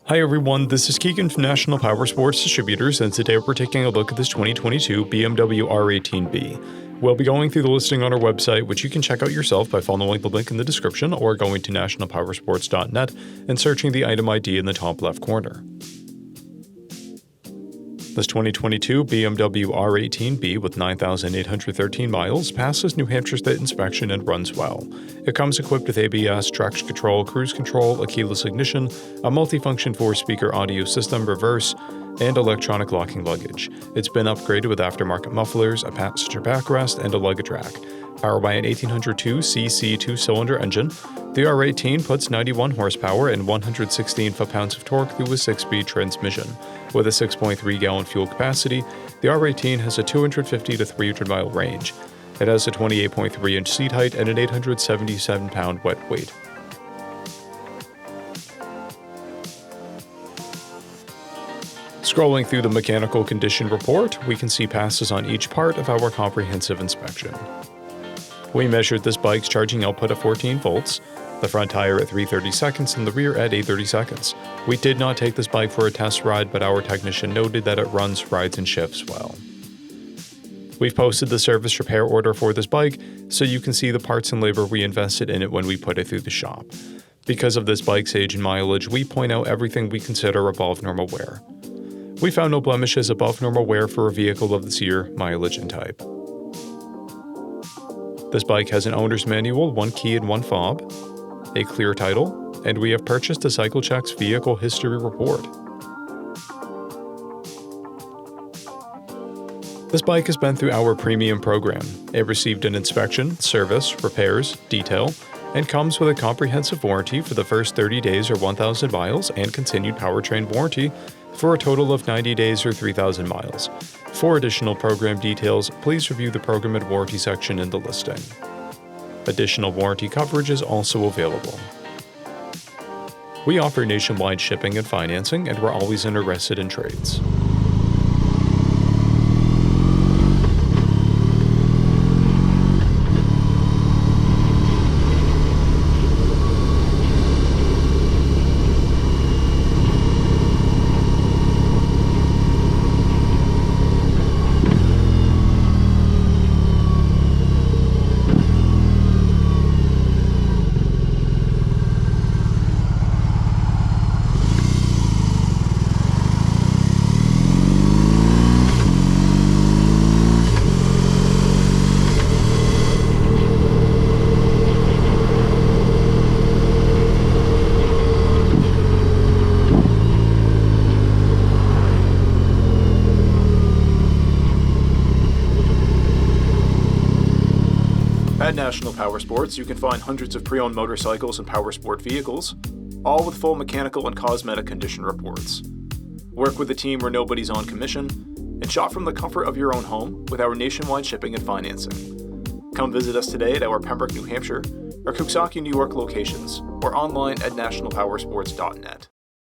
Hi everyone, this is Keegan from National Powersports Distributors, and today we're taking a look at this 2022 BMW R18B. We'll be going through the listing on our website, which you can check out yourself by following the link in the description or going to nationalpowersports.net and searching the item ID in the top left corner. This 2022 BMW R18B with 9,813 miles passes New Hampshire State inspection and runs well. It comes equipped with ABS, traction control, cruise control, a keyless ignition, a multifunction 4-speaker audio system, reverse, and electronic locking luggage. It's been upgraded with aftermarket mufflers, a passenger backrest, and a luggage rack. Powered by an 1802cc 2-cylinder engine, the R18 puts 91 horsepower and 116 foot-pounds of torque through a 6-speed transmission. With a 6.3-gallon fuel capacity, the R18 has a 250 to 300-mile range. It has a 28.3-inch seat height and an 877-pound wet weight. Scrolling through the mechanical condition report, we can see passes on each part of our comprehensive inspection. We measured this bike's charging output at 14 volts, the front tire at 330 seconds and the rear at 830 seconds. We did not take this bike for a test ride, but our technician noted that it runs, rides, and shifts well. We've posted the service repair order for this bike, so you can see the parts and labor we invested in it when we put it through the shop. Because of this bike's age and mileage, we point out everything we consider above normal wear. We found no blemishes above normal wear for a vehicle of this year, mileage, and type. This bike has an owner's manual, 1 key and 1 fob, a clear title, and we have purchased a CycleCheck's vehicle history report. This bike has been through our premium program. It received an inspection, service, repairs, detail, and comes with a comprehensive warranty for the first 30 days or 1,000 miles and continued powertrain warranty for a total of 90 days or 3,000 miles. For additional program details, please review the program and warranty section in the listing. Additional warranty coverage is also available. We offer nationwide shipping and financing, and we're always interested in trades. At National Powersports, you can find hundreds of pre-owned motorcycles and powersport vehicles, all with full mechanical and cosmetic condition reports. Work with a team where nobody's on commission, and shop from the comfort of your own home with our nationwide shipping and financing. Come visit us today at our Pembroke, New Hampshire, or Coxsackie, New York locations, or online at nationalpowersports.net.